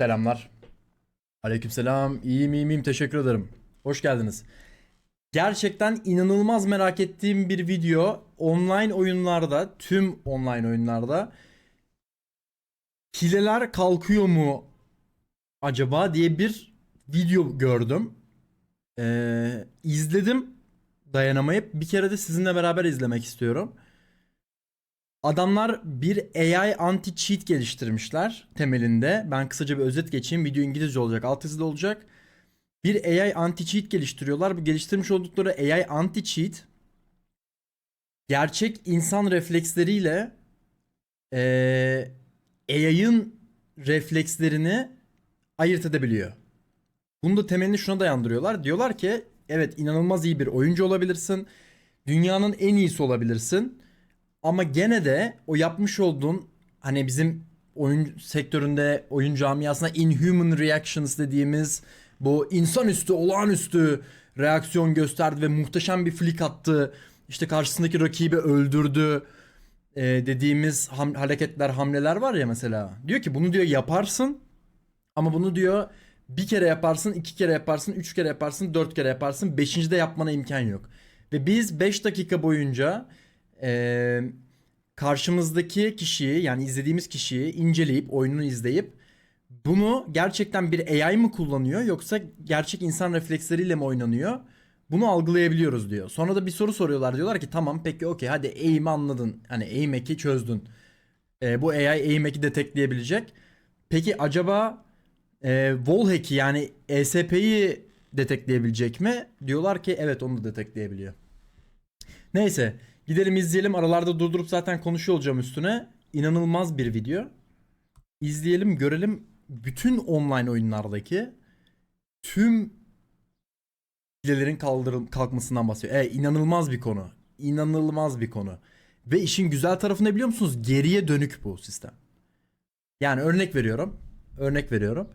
Selamlar. Aleykümselam. İyiyim. Teşekkür ederim. Hoş geldiniz. Gerçekten inanılmaz merak ettiğim bir video. Online oyunlarda, tüm online oyunlarda hileler kalkıyor mu acaba diye bir video gördüm. İzledim. Dayanamayıp bir kere de sizinle beraber izlemek istiyorum. Adamlar bir AI anti-cheat geliştirmişler temelinde. Ben kısaca bir özet geçeyim. Video İngilizce olacak, altyazıda olacak. Bir AI anti-cheat geliştiriyorlar. Bu geliştirmiş oldukları AI anti-cheat gerçek insan refleksleriyle AI'ın reflekslerini ayırt edebiliyor. Bunu da temelini şuna dayandırıyorlar. Diyorlar ki evet, inanılmaz iyi bir oyuncu olabilirsin. Dünyanın en iyisi olabilirsin. Ama gene de o yapmış olduğun, hani bizim oyun sektöründe, oyun camiasında inhuman reactions dediğimiz bu insanüstü, olağanüstü reaksiyon gösterdi ve muhteşem bir flick attı. İşte karşısındaki rakibi öldürdü dediğimiz hareketler, hamleler var ya mesela. Diyor ki bunu diyor yaparsın ama bunu diyor bir kere yaparsın, iki kere yaparsın, üç kere yaparsın, dört kere yaparsın. Beşinci de yapmana imkan yok. Ve biz 5 dakika boyunca karşımızdaki kişiyi, yani izlediğimiz kişiyi inceleyip, oyununu izleyip bunu gerçekten bir AI mı kullanıyor yoksa gerçek insan refleksleriyle mi oynanıyor? Bunu algılayabiliyoruz diyor. Sonra da bir soru soruyorlar. Diyorlar ki tamam peki okey, hadi aim'i anladın. Hani aim hack'i çözdün. Bu AI aim hack'i detektleyebilecek. Peki acaba wall hack'i, yani ESP'yi detektleyebilecek mi? Diyorlar ki evet, onu da detektleyebiliyor. Neyse, gidelim izleyelim. Aralarda durdurup zaten konuşuyor olacağım üstüne. İnanılmaz bir video. İzleyelim, görelim bütün online oyunlardaki tüm hilelerin kalkmasından bahsediyor. İnanılmaz bir konu. İnanılmaz bir konu. Ve işin güzel tarafı ne biliyor musunuz? Geriye dönük bu sistem. Yani örnek veriyorum. Örnek veriyorum.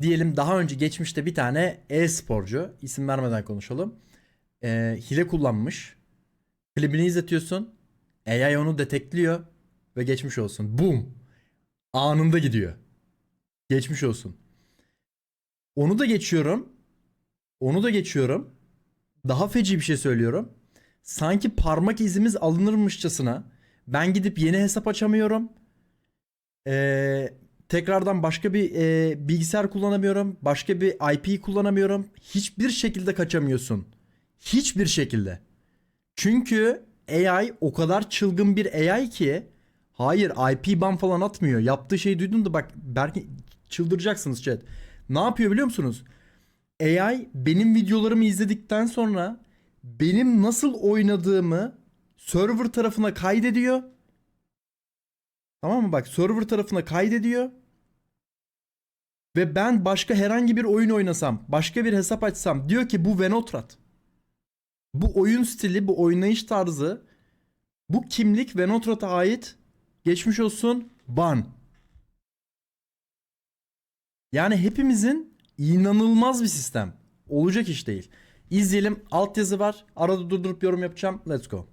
Diyelim daha önce geçmişte bir tane e-sporcu, isim vermeden konuşalım, hile kullanmış. Klibini izletiyorsun. AI onu detekliyor ve geçmiş olsun. Boom. Anında gidiyor. Geçmiş olsun. Onu da geçiyorum. Onu da geçiyorum. Daha feci bir şey söylüyorum. Sanki parmak izimiz alınırmışçasına ben gidip yeni hesap açamıyorum. Tekrardan başka bir bilgisayar kullanamıyorum. Başka bir IP kullanamıyorum. Hiçbir şekilde kaçamıyorsun. Hiçbir şekilde. Çünkü AI o kadar çılgın bir AI ki, hayır, IP ban falan atmıyor. Yaptığı şeyi duydun da bak, belki çıldıracaksınız chat. Ne yapıyor biliyor musunuz? AI benim videolarımı izledikten sonra benim nasıl oynadığımı server tarafına kaydediyor. Tamam mı? Bak, server tarafına kaydediyor. Ve ben başka herhangi bir oyun oynasam, başka bir hesap açsam, diyor ki bu wenotrat. Bu oyun stili, bu oynayış tarzı, bu kimlik wenotrat'a ait. Geçmiş olsun, ban. Yani hepimizin inanılmaz bir sistem. Olacak iş değil. İzleyelim. Altyazı var. Arada durdurup yorum yapacağım. Let's go.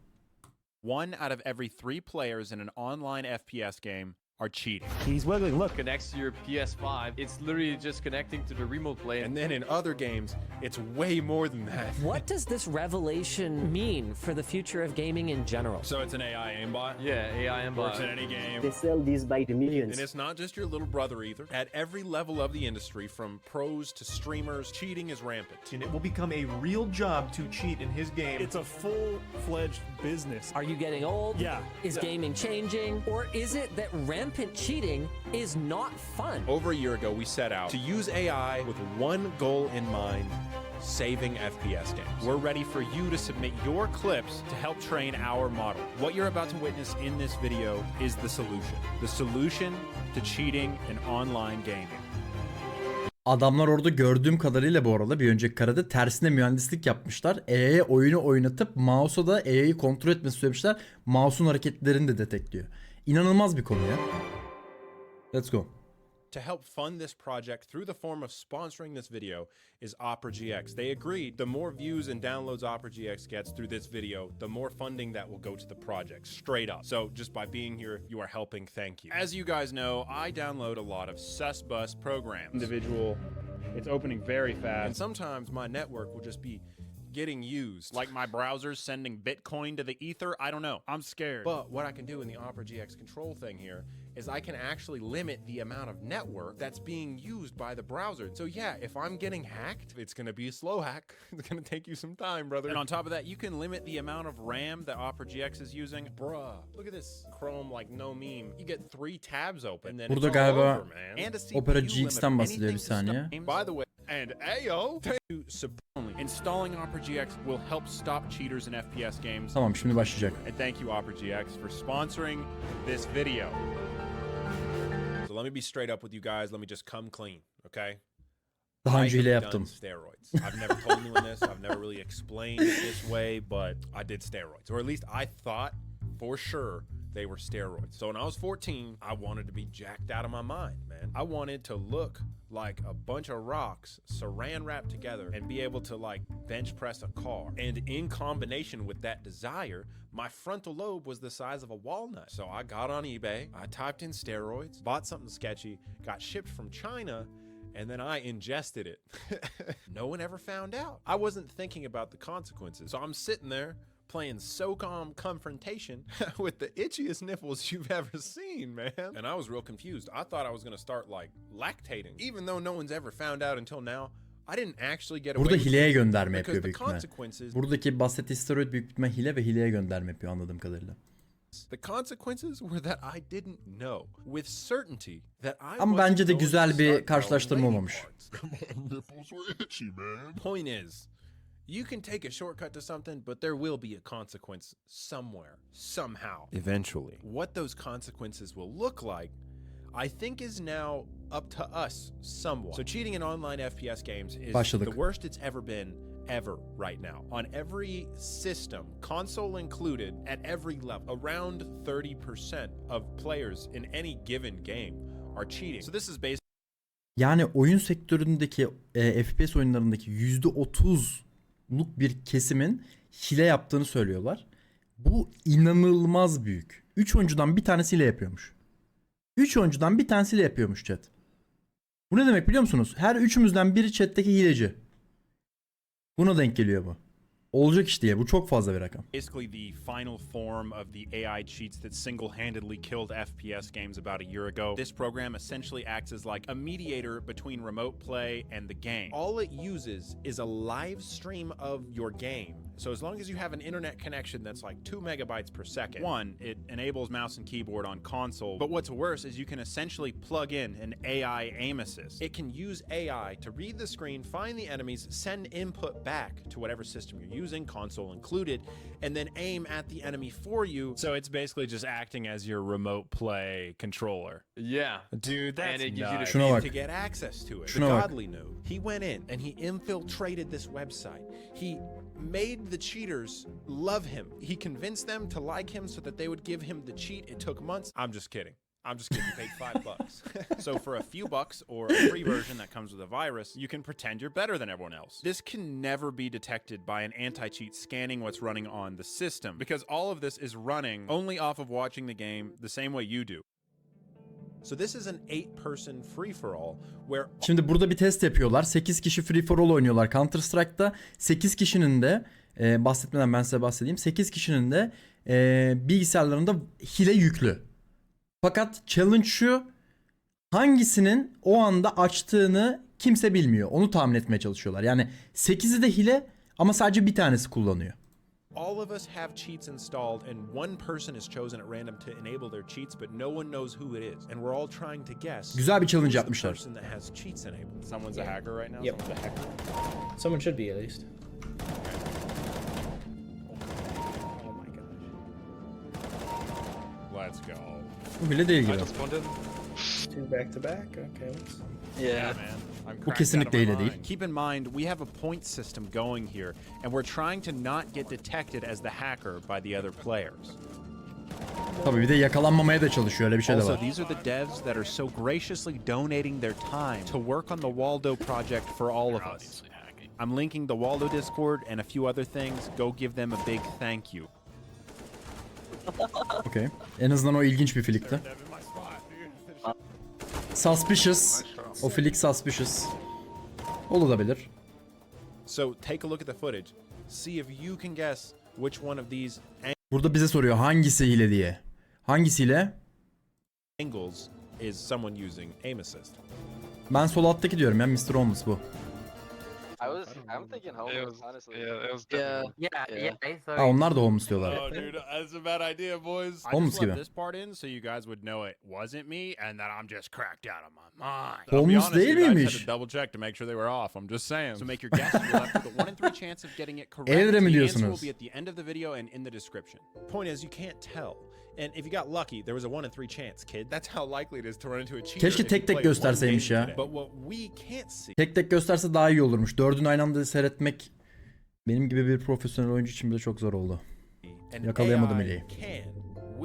One out of every 3 players in an online FPS game are cheating. He's wiggling. Look. Connects to your PS5. It's literally just connecting to the remote play. And then in other games, it's way more than that. What does this revelation mean for the future of gaming in general? So it's an AI aimbot? Yeah, AI and Works in any game. They sell these by the millions. And it's not just your little brother either. At every level of the industry, from pros to streamers, cheating is rampant. And it will become a real job to cheat in his game. It's a full-fledged business. Are you getting old? Yeah. Is gaming changing? Or is it that rampant cheating is not fun? Over a year ago, we set out to use AI with one goal in mind: saving FPS games. We're ready for you to submit your clips to help train our model. What you're about to witness in this video is the solution. The solution to cheating in online gaming. Adamlar orada gördüğüm kadarıyla bu arada bir önceki karede tersine mühendislik yapmışlar. AI'ye oyunu oynatıp mouse'a da AI'yi kontrol etmesi söylemişler. Mouse'un hareketlerini de detekliyor. İnanılmaz bir konu ya. Let's go. to help fund this project through the form of sponsoring this video is OperaGX. They agreed the more views and downloads OperaGX gets through this video, the more funding that will go to the project, straight up. So just by being here, you are helping, thank you. As you guys know, I download a lot of sus bus programs. Individual, it's opening very fast. And sometimes my network will just be getting used. Like my browser's sending Bitcoin to the ether, I don't know. I'm scared. But what I can do in the OperaGX control thing here is I can actually limit the amount of network that's being used by the browser. So yeah, if I'm getting hacked, it's gonna be a slow hack. It's gonna take you some time, brother. And on top of that, you can limit the amount of RAM that OperaGX is using. Bruh, look at this Chrome like no meme. You get 3 tabs open and then Burada it's all galiba over, man. And a CPU OperaGX'ten limit, bahsediyor bir anything to saniye. stop games. By the way, and ayo, installing OperaGX will help stop cheaters in FPS games. Tamam, şimdi başlayacak. And thank you OperaGX for sponsoring this video. So let me be straight up with you guys. Let me just come clean, okay? Daha önce hile I have yaptım. done steroids. I've never told anyone this. I've never really explained it this way, but I did steroids. Or at least I thought for sure they were steroids. So when I was 14, I wanted to be jacked out of my mind, man. I wanted to look like a bunch of rocks saran wrapped together and be able to like bench press a car. And in combination with that desire, my frontal lobe was the size of a walnut. So I got on eBay, I typed in steroids, bought something sketchy, got shipped from China, and then I ingested it. No one ever found out. I wasn't thinking about the consequences. So I'm sitting there playing SOCOM confrontation with the itchiest nipples you've ever seen, man. And I was real confused. I thought I was gonna start like lactating. Even though no one's ever found out until now, I didn't actually get away Burada with hileye it gönderme because yapıyor the büyük ihtimal. consequences Buradaki bahsettiği steroid büyük ihtimal hile ve hileye gönderme yapıyor anladığım kadarıyla. The consequences were that I didn't know with certainty that I Ama wasn't bence de going to güzel bir start karşılaştırma growing olmamış. parts. Point is, you can take a shortcut to something, but there will be a consequence somewhere, somehow, eventually. What those consequences will look like, I think is now up to us somewhat. So cheating in online FPS games is Başladık. the worst it's ever been ever right now. On every system, console included, at every level, around 30% of players in any given game are cheating. So this is based Yani oyun sektöründeki FPS oyunlarındaki %30'luk bir kesimin hile yaptığını söylüyorlar. Bu inanılmaz büyük. 3 oyuncudan bir tanesi hile yapıyormuş. 3 oyuncudan bir tanesi hile yapıyormuş chat. Bu ne demek biliyor musunuz? Her üçümüzden biri chat'teki hileci. Buna denk geliyor bu. Olacak iş diye. Bu çok fazla bir rakam. basically the final form of the AI cheats that single-handedly killed FPS games about a year ago. This program essentially acts as like a mediator between remote play and the game. All it uses is a live stream of your game. So as long as you have an internet connection that's like 2 megabytes per second, one, it enables mouse and keyboard on console. But what's worse is you can essentially plug in an AI aim assist. It can use AI to read the screen, find the enemies, send input back to whatever system you're using, console included, and then aim at the enemy for you. So it's basically just acting as your remote play controller. Yeah. Dude, that's And it gives you the- Şuna bak. to get access to it. Şuna The bak. godly noob. He went in and he infiltrated this website. He made the cheaters love him. He convinced them to like him so that they would give him the cheat. It took months. I'm just kidding. I'm just kidding. You paid $5. So for a few bucks or a free version that comes with a virus, you can pretend you're better than everyone else. This can never be detected by an anti-cheat scanning what's running on the system because all of this is running only off of watching the game the same way you do. So this is an 8-person free-for-all where Şimdi burada bir test yapıyorlar. 8 kişi free for all oynuyorlar Counter Strike'da. 8 kişinin de bahsetmeden ben size bahsedeyim. 8 kişinin de bilgisayarlarında hile yüklü. Fakat challenge şu, hangisinin o anda açtığını kimse bilmiyor. Onu tahmin etmeye çalışıyorlar. Yani 8'i de hile ama sadece bir tanesi kullanıyor. all of us have cheats installed and one person is chosen at random to enable their cheats, but no one knows who it is. And we're all trying to guess Güzel bir challenge who's the yapmışlar. person that has cheats enabled. Someone's a hacker right now? Yep. Someone's a hacker. Someone should be at least. Oh my gosh. Let's go. Bu bile değil gibi. Two back to back. Okay, let's. Yeah, man. I'm Bu cracked kesinlikle out of hile my değil. mind. Keep in mind, we have a point system going here, and we're trying to not get detected as the hacker by the other players. Tabii bir de yakalanmamaya da çalışıyor, öyle bir şey de Also, var. these are the devs that are so graciously donating their time to work on the Waldo project for all of us. I'm linking the Waldo Discord and a few other things. Go give them a big thank you. Okey. En azından o ilginç bir flikti. Suspicious. O flik suspicious. Olabilir. So take a look at the footage. See if you can guess which one of these Burada bize soruyor hangisi hile diye. Hangisiyle? angles is someone using aim assist. Ben sol alttaki diyorum ya, Mr. Holmes bu. I'm thinking Holmes, honestly. Ha, onlar da Holmes diyorlar. Oh, dude, that's a bad idea, boys. I Holmes just gibi. left this part in so you guys would know it wasn't me and that I'm just cracked out of my mind. Holmes I'll be honest, değil you guys miymiş? had to double check to make sure they were off. I'm just saying. So make your guess. You're left with a 1 in 3 chance of getting it correct. Evre mi The answer diyorsunuz? will be at the end of the video and in the description. Point is, you can't tell. And if you got lucky, there was a 1 in 3 chance, kid. That's how likely it is to run into a cheater. Keşke if tek you tek play gösterseymiş one ya. game today. But what we can't see Tek tek gösterse daha iyi olurmuş. Dördünü aynı anda seyretmek benim gibi bir profesyonel oyuncu için bile çok zor oldu. an Yakalayamadım AI hileyi. can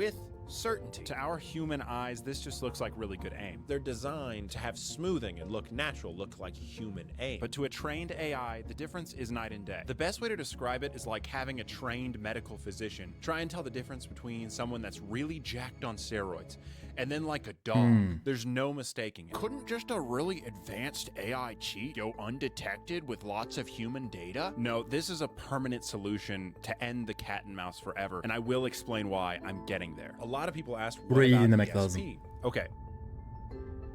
with certainty. To our human eyes, this just looks like really good aim. They're designed to have smoothing and look natural, look like human aim. But to a trained AI, the difference is night and day. The best way to describe it is like having a trained medical physician try and tell the difference between someone that's really jacked on steroids and then like a dog. There's no mistaking it. Couldn't just a really advanced AI cheat go undetected with lots of human data? No, this is a permanent solution to end the cat and mouse forever, and I will explain why I'm getting there. A lot of people ask, what Burayı iyi about dinlemek ESP? lazım. Okay.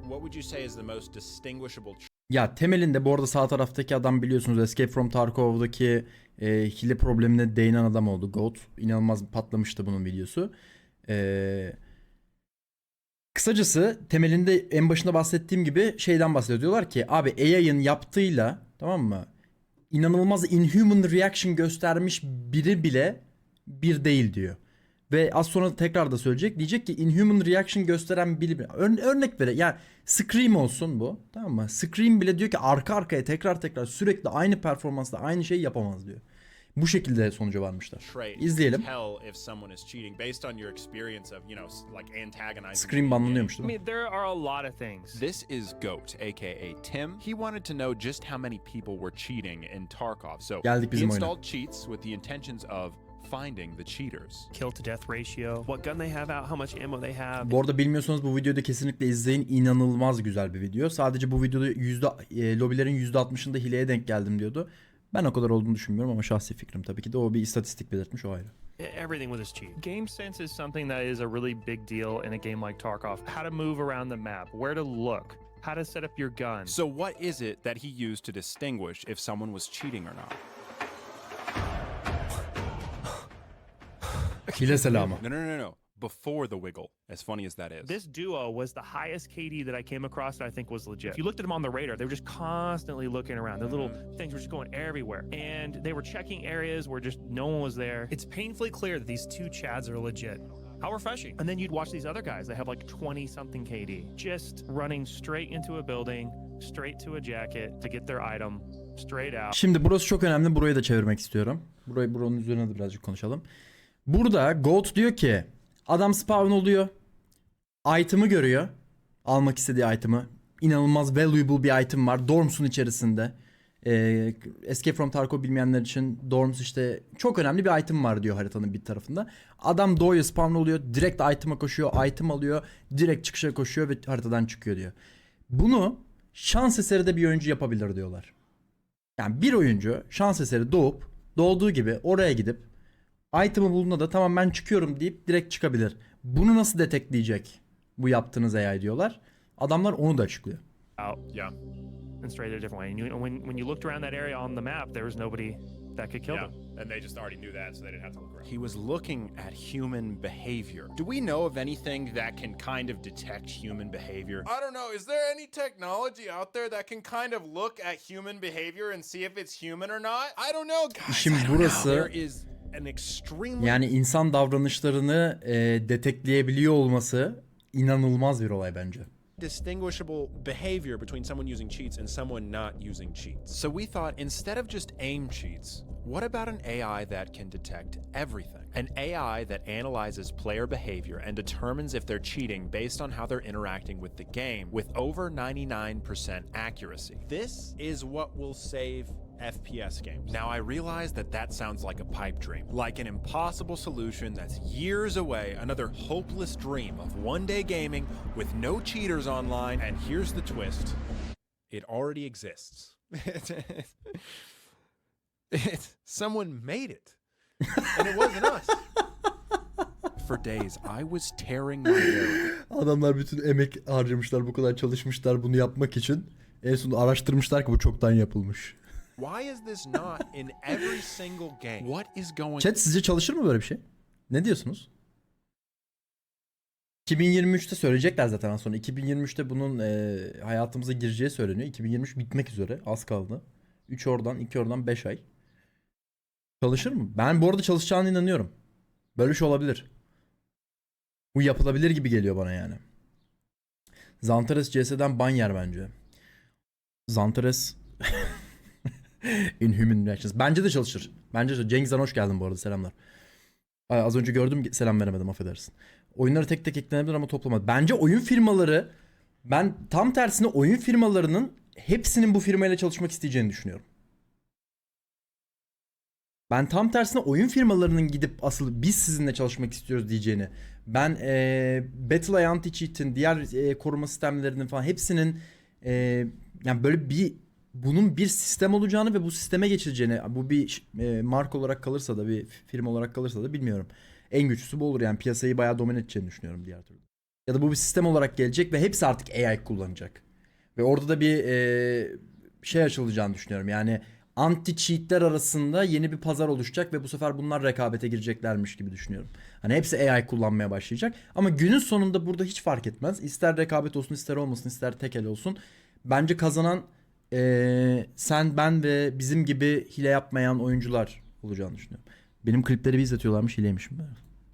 What would you say is the most distinguishable Ya temelinde bu arada sağ taraftaki adam biliyorsunuz Escape from Tarkov'daki hile problemine değinen adam oldu. Goat. İnanılmaz patlamıştı bunun videosu. Kısacası temelinde en başında bahsettiğim gibi şeyden bahsediyor. Diyorlar ki abi AI'ın yaptığıyla, tamam mı, inanılmaz inhuman reaction göstermiş biri bile bir değil diyor. Ve az sonra tekrar da söyleyecek. Diyecek ki inhuman reaction gösteren biri bile. Örnek vere. Yani Scream olsun bu. Tamam mı? Scream bile diyor ki arka arkaya tekrar sürekli aynı performansla aynı şeyi yapamaz diyor. Bu şekilde sonuca varmışlar. trait İzleyelim. to tell if someone is cheating based on your experience of, you know, like antagonizing Scream banlanıyormuş değil mi? there are a lot of things. This is Goat, aka Tim. He wanted to know just how many people were cheating in Tarkov. So Geldik he bizim oyuna. installed cheats with the intentions of finding the cheaters. Kill to death ratio, what gun they have out, how much ammo they have. Bu arada bilmiyorsanız bu videoyu da kesinlikle izleyin. İnanılmaz güzel bir video. Sadece bu videoda lobilerin %60'ında hileye denk geldim diyordu. Ben o kadar olduğunu düşünmüyorum ama şahsi fikrim tabii ki de, o bir istatistik belirtmiş, o ayrı. Everything with his cheat. Game sense is something that is a really big deal in a game like Tarkov. How to move around the map, where to look, how to set up your gun. So what is it that he used to distinguish if someone was cheating or not? Hile selamı. No. Before the wiggle, as funny as that is. This duo was the highest KD that I came across that I think was legit. If you looked at them on the radar, they were just constantly looking around. Their little things were just going everywhere. And they were checking areas where just no one was there. It's painfully clear that these two Chads are legit. How refreshing. And then you'd watch these other guys that have like 20-something KD. Just running straight into a building, straight to a jacket to get their item, straight out. Şimdi burası çok önemli. Burayı da çevirmek istiyorum. Buranın üzerine de birazcık konuşalım. Burada Goat diyor ki adam spawn oluyor. Item'ı görüyor. Almak istediği item'ı. İnanılmaz valuable bir item var. Dorms'un içerisinde. Escape from Tarkov bilmeyenler için Dorms işte çok önemli bir item var diyor haritanın bir tarafında. Adam doğuya spawn oluyor. Direkt item'a koşuyor. Item alıyor. Direkt çıkışa koşuyor ve haritadan çıkıyor diyor. Bunu şans eseri de bir oyuncu yapabilir diyorlar. Yani bir oyuncu şans eseri doğduğu gibi oraya gidip item'ı bulduğunda da tamam ben çıkıyorum deyip direkt çıkabilir. Bunu nasıl detekleyecek bu yaptığınız AI diyorlar. Adamlar onu da açıklıyor. Out. Yeah. And straight a different way. And when you looked around that area on the map, there was nobody that could kill them. And they just already knew that, so they didn't have to look around. He was looking at human behavior. Do we know of anything that can kind of detect human behavior? I don't know. Is there any technology out there that can kind of look at human behavior and see if it's human or not? I don't know, guys. İşin burası There is an extremely yani insan davranışlarını detekleyebiliyor olması inanılmaz bir olay bence. distinguishable behavior between someone using cheats and someone not using cheats. So we thought, instead of just aim cheats, what about an AI that can detect everything? An AI that analyzes player behavior and determines if they're cheating based on how they're interacting with the game with over 99% accuracy. This is what will save FPS games. Now, I realize that that sounds like a pipe dream, like an impossible solution that's years away, another hopeless dream of one-day gaming with no cheaters online, and here's the twist. It already exists. Someone made it. And it wasn't us. For days, I was tearing my hair. Adamlar bütün emek harcamışlar, bu kadar çalışmışlar bunu yapmak için. En sonunda araştırmışlar ki bu çoktan yapılmış. Why is this not in every single game? What is going? Chat, sizce çalışır mı böyle bir şey? Ne diyorsunuz? 2023'te söyleyecekler zaten az sonra. 2023'te bunun hayatımıza gireceği söyleniyor. 2023 bitmek üzere. Az kaldı. 3 oradan, 2 oradan 5 ay. Çalışır mı? Ben bu arada çalışacağına inanıyorum. Böyle bir şey olabilir. Bu yapılabilir gibi geliyor bana yani. Zantares CS'den ban yer bence. Zantares Inhuman Reactions. Bence de çalışır. Bence de. Cengizhan hoş geldin bu arada. Selamlar. Az önce gördüm, selam veremedim, affedersin. Oyunları tek tek eklenebilir ama toplamadı. Bence oyun firmaları, ben tam tersine oyun firmalarının hepsinin bu firmayla çalışmak isteyeceğini düşünüyorum. Ben tam tersine oyun firmalarının gidip asıl biz sizinle çalışmak istiyoruz diyeceğini. Ben Battle Anti-Cheat'in, diğer koruma sistemlerinin falan hepsinin yani böyle bunun bir sistem olacağını ve bu sisteme geçileceğini, bu bir marka olarak kalırsa da, bir firma olarak kalırsa da bilmiyorum. En güçlüsü bu olur yani, piyasayı bayağı domine edeceğini düşünüyorum diğer türlü. Ya da bu bir sistem olarak gelecek ve hepsi artık AI kullanacak. Ve orada da bir şey açılacağını düşünüyorum. Yani anti-cheat'ler arasında yeni bir pazar oluşacak ve bu sefer bunlar rekabete gireceklermiş gibi düşünüyorum. Hani hepsi AI kullanmaya başlayacak. Ama günün sonunda burada hiç fark etmez. İster rekabet olsun, ister olmasın, ister tek el olsun. Bence kazanan sen, ben ve bizim gibi hile yapmayan oyuncular olacağını düşünüyorum. Benim klipleri bir izletiyorlarmış, hileymişim ben.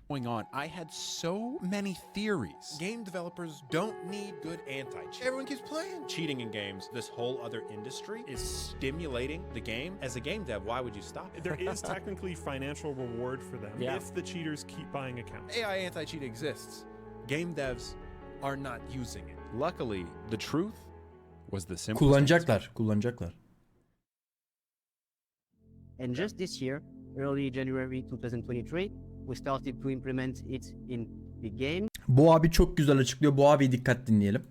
Going on, I had so many theories. Game developers don't need good anti-cheat. Everyone keeps playing. Cheating in games, this whole other industry is stimulating the game. As a game dev, why would you stop it? There is technically financial reward for them if the cheaters keep buying accounts. AI anti-cheat exists. Game devs are not using it. Luckily, the truth was the simplest. Kullanacaklar. And just this year, early January 2023, we started to implement it in the game. Bu abi çok güzel açıklıyor. Bu abiyi dikkat dinleyelim.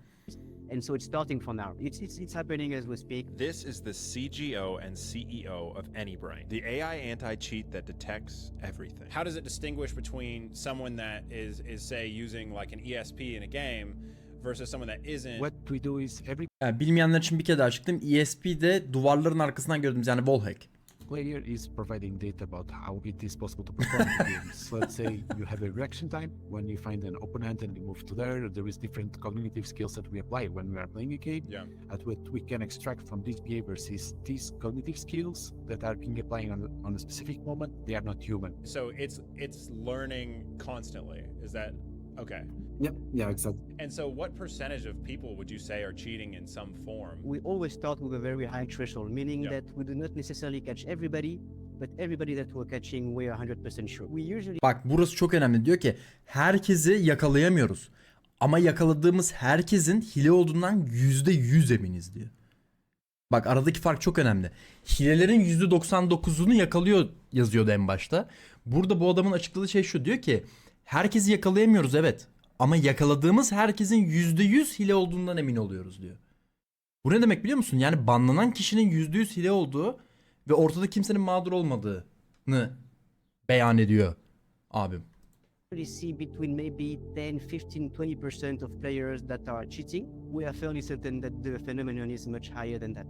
And so it's starting from now. It's happening as we speak. This is the CGO and CEO of AnyBrain, the AI anti-cheat that detects everything. How does it distinguish between someone that is say using like an ESP in a game versus someone that isn't? What we do is every Bilmeyenler için bir kere daha açıklayayım. ESP'de duvarların arkasından gördüğümüz yani wallhack. player is providing data about how it is possible to perform the games. Let's say you have a reaction time when you find an opponent and you move to there. There is different cognitive skills that we apply when we are playing a game. Yeah. And what we can extract from these behaviors is these cognitive skills that are being applied on a specific moment. They are not human. So it's learning constantly. Is that okay? Yep. Yeah, exactly. And so what percentage of people would you say are cheating in some form? We always start with a very high threshold, meaning that we do not necessarily catch everybody, but everybody that we're catching, we are 100% sure. We usually... Bak burası çok önemli. Diyor ki herkesi yakalayamıyoruz. Ama yakaladığımız herkesin hile olduğundan %100 eminiz diyor. Bak aradaki fark çok önemli. Hilelerin %99'unu yakalıyor yazıyordu en başta. Burada bu adamın açıkladığı şey şu. Diyor ki herkesi yakalayamıyoruz evet. Ama yakaladığımız herkesin %100 hile olduğundan emin oluyoruz diyor. Bu ne demek biliyor musun? Yani banlanan kişinin %100 hile olduğu ve ortada kimsenin mağdur olmadığını beyan ediyor abim. We see between maybe 10, 15, 20% of players that are cheating. We are fairly certain that the phenomenon is much higher than that.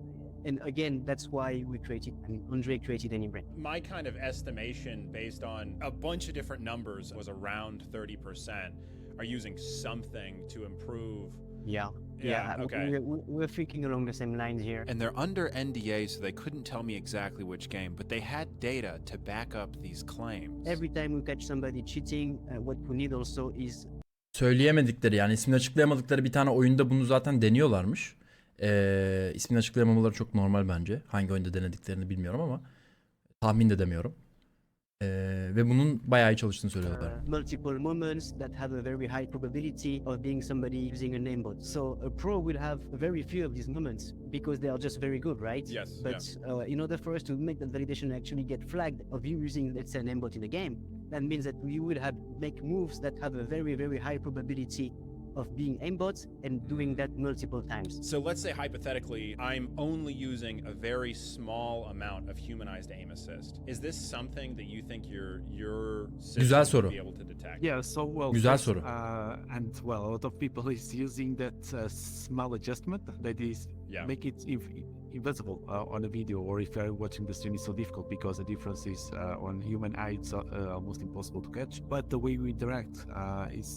And again, that's why we created, Andre created AnyBrain. My kind of estimation based on a bunch of different numbers was around 30% are using something to improve. Yeah, okay. We're thinking along the same lines here. And they're under NDA, so they couldn't tell me exactly which game, but they had data to back up these claims. Every time we catch somebody cheating, what we need also is söyleyemedikleri, yani ismini açıklayamadıkları bir tane oyunda bunu zaten deniyorlarmış. İsmini açıklayamamaları çok normal bence. Hangi oyunda denediklerini bilmiyorum ama tahmin de demiyorum. Ve bunun bayağı iyi çalıştığını söylüyorlar. Multiple moments that have a very high probability of being somebody using a namebot. So a pro will have very few of these moments because they are just very good, right? Yes, But in order for us to make that validation actually get flagged of you using, let's say, a namebot in the game, that means that we would have make moves that have a very, very high probability of being aimbots and doing that multiple times. So let's say hypothetically, I'm only using a very small amount of humanized aim assist. Is this something that you think your system Güzel would soru. be able to detect? Yeah, so well, Güzel first, soru. And well, a lot of people is using that small adjustment that is make it invisible on a video, or if you're watching the stream, it's so difficult because the difference is on human eye, it's almost impossible to catch. But the way we interact is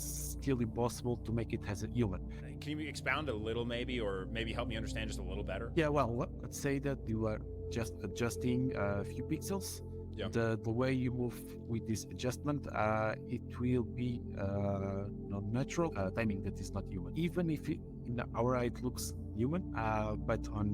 still impossible to make it as a human. Can you expound a little maybe, or maybe help me understand just a little better? Yeah, well, let's say that you are just adjusting a few pixels. Yeah. The way you move with this adjustment, it will be not natural timing that is not human. Even if in our eye it looks human, but on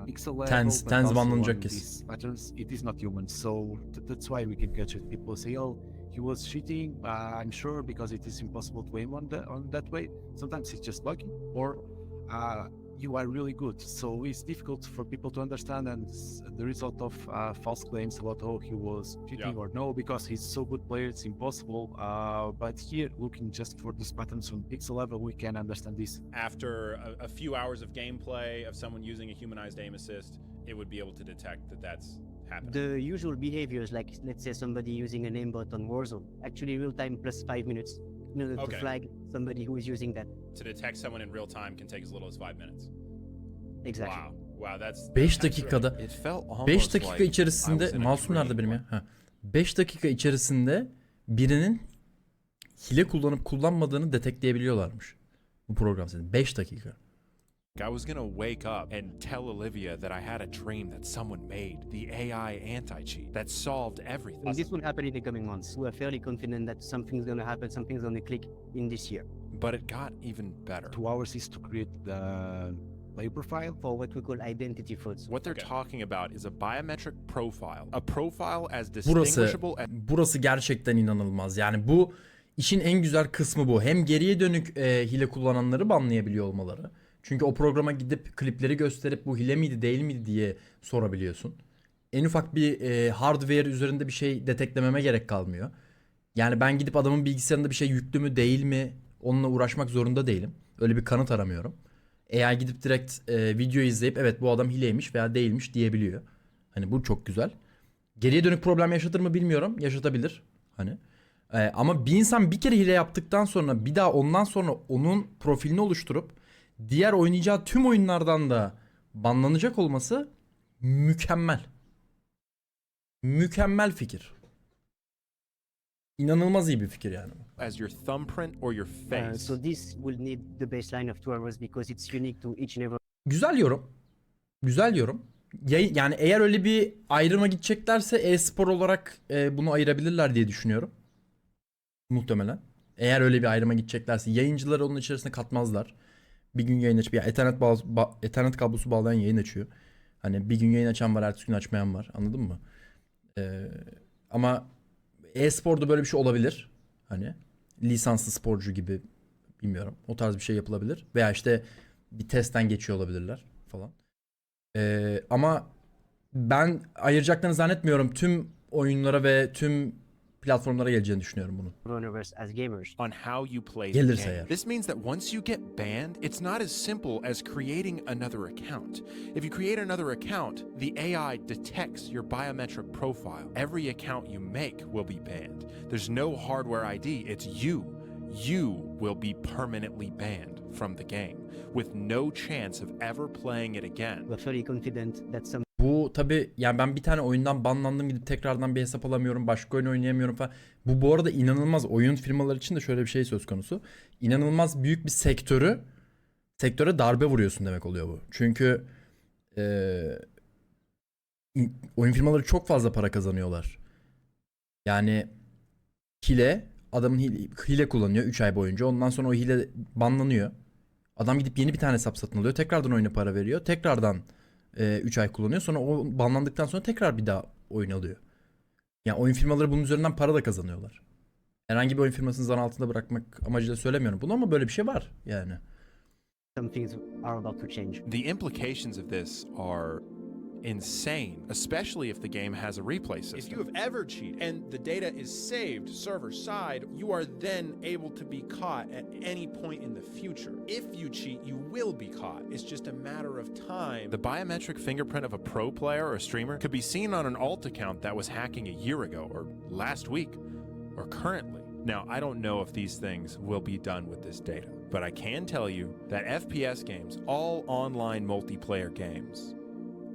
pixel level, Tens but also banlanacak on kesin. these patterns, it is not human. So that's why we can catch it. People say, "Oh, he was cheating." I'm sure because it is impossible to aim on that way. Sometimes it's just lucky, or you are really good. So it's difficult for people to understand, and the result of false claims about, oh, he was cheating or no, because he's so good player, it's impossible. But here, looking just for these patterns on pixel level, we can understand this. After a few hours of gameplay of someone using a humanized aim assist, it would be able to detect that that's happening. The usual behaviors, like let's say somebody using a namebot on Warzone, actually real time plus 5 minutes in order to flag somebody who is using that. To detect someone in real time can take as little as 5 minutes. Exactly. Wow, that's 5 dakikada It felt almost 5 dakika like I içerisinde was in a masum nerede dream. benim ya? 5 dakika içerisinde birinin hile kullanıp kullanmadığını detekleyebiliyorlarmış. Bu program senin 5 dakika. I was gonna wake up and tell Olivia that I had a dream that someone made the AI anti-cheat that solved everything. And this will happen in the coming months. We are fairly confident that something's going to happen, something's going to click in this year. But it got even better. 2 hours is to create the player profile for what we call identity frauds. What they're talking about is a biometric profile. A profile as Burası distinguishable as... burası gerçekten inanılmaz. Yani bu işin en güzel kısmı bu. Hem geriye dönük hile kullananları banlayabiliyor olmaları. Çünkü o programa gidip klipleri gösterip bu hile miydi değil miydi diye sorabiliyorsun. En ufak bir hardware üzerinde bir şey deteklememe gerek kalmıyor. Yani ben gidip adamın bilgisayarında bir şey yüklü mü değil mi onunla uğraşmak zorunda değilim. Öyle bir kanıt aramıyorum. AI gidip direkt video izleyip evet bu adam hileymiş veya değilmiş diyebiliyor. Hani bu çok güzel. Geriye dönük problem yaşatır mı bilmiyorum. Yaşatabilir. Hani. Ama bir insan bir kere hile yaptıktan sonra bir daha ondan sonra onun profilini oluşturup diğer oynayacağı tüm oyunlardan da banlanacak olması mükemmel. Mükemmel fikir. İnanılmaz iyi bir fikir yani. As your thumbprint or your face. So this will need the baseline of 2 hours because it's unique to each and every. Güzel yorum. Güzel yorum. Yani eğer öyle bir ayrıma gideceklerse e-spor olarak bunu ayırabilirler diye düşünüyorum. Muhtemelen. Eğer öyle bir ayrıma gideceklerse yayıncıları onun içerisine katmazlar. Bir gün yayın açıp ya Ethernet kablosu bağlayan yayın açıyor. Hani bir gün yayın açan var, ertesi gün açmayan var. Anladın mı? Ama e-sporda böyle bir şey olabilir. Hani lisanslı sporcu gibi bilmiyorum. O tarz bir şey yapılabilir. Veya işte bir testten geçiyor olabilirler falan. Ama ben ayıracaklarını zannetmiyorum. Tüm oyunlara ve tüm platformlara geleceğini düşünüyorum bunu. As gamers. On how you play Gelirse the game. eğer. This means that once you get banned, it's not as simple as creating another account. If you create another account, the AI detects your biometric profile. Every account you make will be banned. There's no hardware ID, it's you. You will be permanently banned from the game with no chance of ever playing it again. We're fairly confident that some. Bu tabi yani ben bir tane oyundan banlandım gidip tekrardan bir hesap alamıyorum. Başka oyun oynayamıyorum falan. Bu arada inanılmaz oyun firmaları için de şöyle bir şey söz konusu. İnanılmaz büyük bir sektöre darbe vuruyorsun demek oluyor bu. Çünkü oyun firmaları çok fazla para kazanıyorlar. Yani hile adamın hile kullanıyor 3 ay boyunca. Ondan sonra o hile banlanıyor. Adam gidip yeni bir tane hesap satın alıyor. Tekrardan oyuna para veriyor. Tekrardan 3 ay kullanıyor. Sonra o banlandıktan sonra tekrar bir daha oyun alıyor. Yani oyun firmaları bunun üzerinden para da kazanıyorlar. Herhangi bir oyun firmasını zan altında bırakmak amacıyla söylemiyorum bunu ama böyle bir şey var yani. Some things are about to change. The implications of this are insane, especially if the game has a replay system. If you have ever cheated and the data is saved server side, you are then able to be caught at any point in the future. If you cheat, you will be caught. It's just a matter of time. The biometric fingerprint of a pro player or streamer could be seen on an alt account that was hacking a year ago, or last week, or currently. Now, I don't know if these things will be done with this data, but I can tell you that FPS games, all online multiplayer games,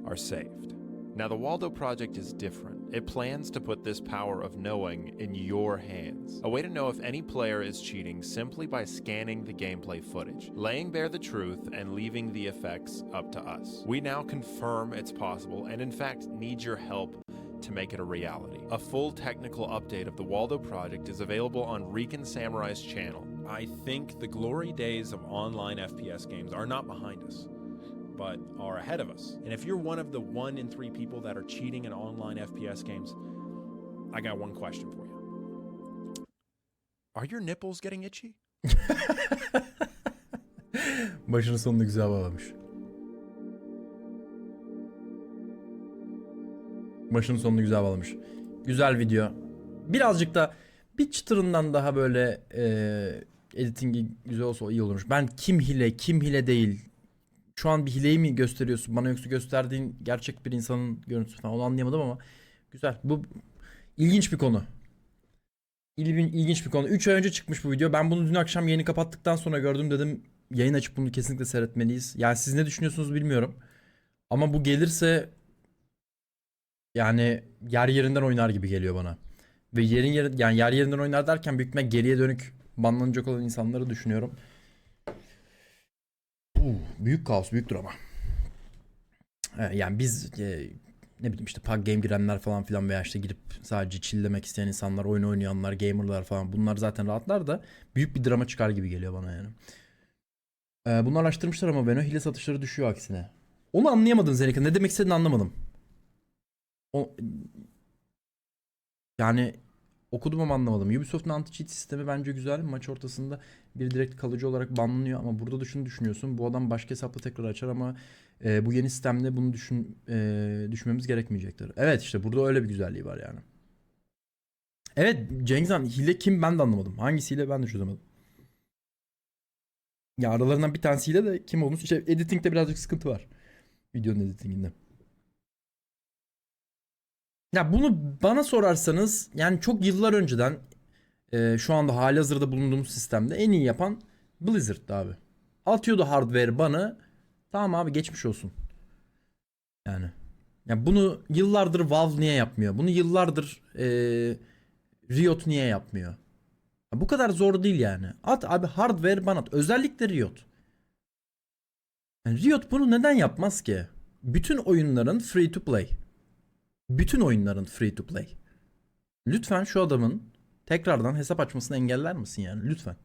are saved. Now, the Waldo project is different. It plans to put this power of knowing in your hands. A way to know if any player is cheating simply by scanning the gameplay footage, laying bare the truth, and leaving the effects up to us. We now confirm it's possible and in fact need your help to make it a reality. A full technical update of the Waldo project is available on Rican Samurai's channel. I think the glory days of online FPS games are not behind us, but are ahead of us. And if you're one of the 1 in 3 people that are cheating in online FPS games, I got one question for you. Are your nipples getting itchy? Başının sonunu güzel bağlamış. Başının sonunu güzel bağlamış. Güzel video. Birazcık da bir çıtırından daha böyle editingi güzel olsa iyi olurmuş. Ben kim hile değil. Şu an bir hileyi mi gösteriyorsun bana yoksa gösterdiğin gerçek bir insanın görüntüsü falan onu anlayamadım ama güzel. Bu ilginç bir konu. İlginç bir konu. 3 ay önce çıkmış bu video. Ben bunu dün akşam yayını kapattıktan sonra gördüm dedim. Yayın açıp bunu kesinlikle seyretmeliyiz. Yani siz ne düşünüyorsunuz bilmiyorum. Ama bu gelirse yani yer yerinden oynar gibi geliyor bana. Ve yani yer yerinden oynar derken büyük ihtimalle geriye dönük banlanacak olan insanları düşünüyorum. Büyük kaos, büyük drama. Yani biz ne bileyim işte pub game girenler falan filan veya işte girip sadece chilllemek isteyen insanlar, oyun oynayanlar, gamerlar falan bunlar zaten rahatlar da büyük bir drama çıkar gibi geliyor bana yani. Bunu araştırmışlar ama hile satışları düşüyor aksine. Onu anlayamadım Zeynep. Ne demek istediğini anlamadım. Yani okudum ama anlamadım. Ubisoft'un anti-cheat sistemi bence güzel. Maç ortasında bir direkt kalıcı olarak banlanıyor ama burada da şunu düşünüyorsun. Bu adam başka hesapla tekrar açar ama bu yeni sistemde bunu düşünmemiz gerekmeyecektir. Evet işte burada öyle bir güzelliği var yani. Evet Cengizhan hile kim ben de anlamadım. Hangisiyle ben de çözemedim. Ya aralarından bir tanesiyle de kim olduğunu işte editing'de birazcık sıkıntı var. Videonun editinginde. Ya bunu bana sorarsanız yani çok yıllar önceden şu anda halihazırda bulunduğumuz sistemde en iyi yapan Blizzard'dı abi. Atıyordu hardware bana. Tamam abi geçmiş olsun. Yani. Ya bunu yıllardır Valve niye yapmıyor? Bunu yıllardır Riot niye yapmıyor? Ya bu kadar zor değil yani. At abi hardware bana at. Özellikle Riot. Yani Riot bunu neden yapmaz ki? Bütün oyunların free to play. Bütün oyunların free to play. Lütfen şu adamın tekrardan hesap açmasını engeller misin yani? Lütfen.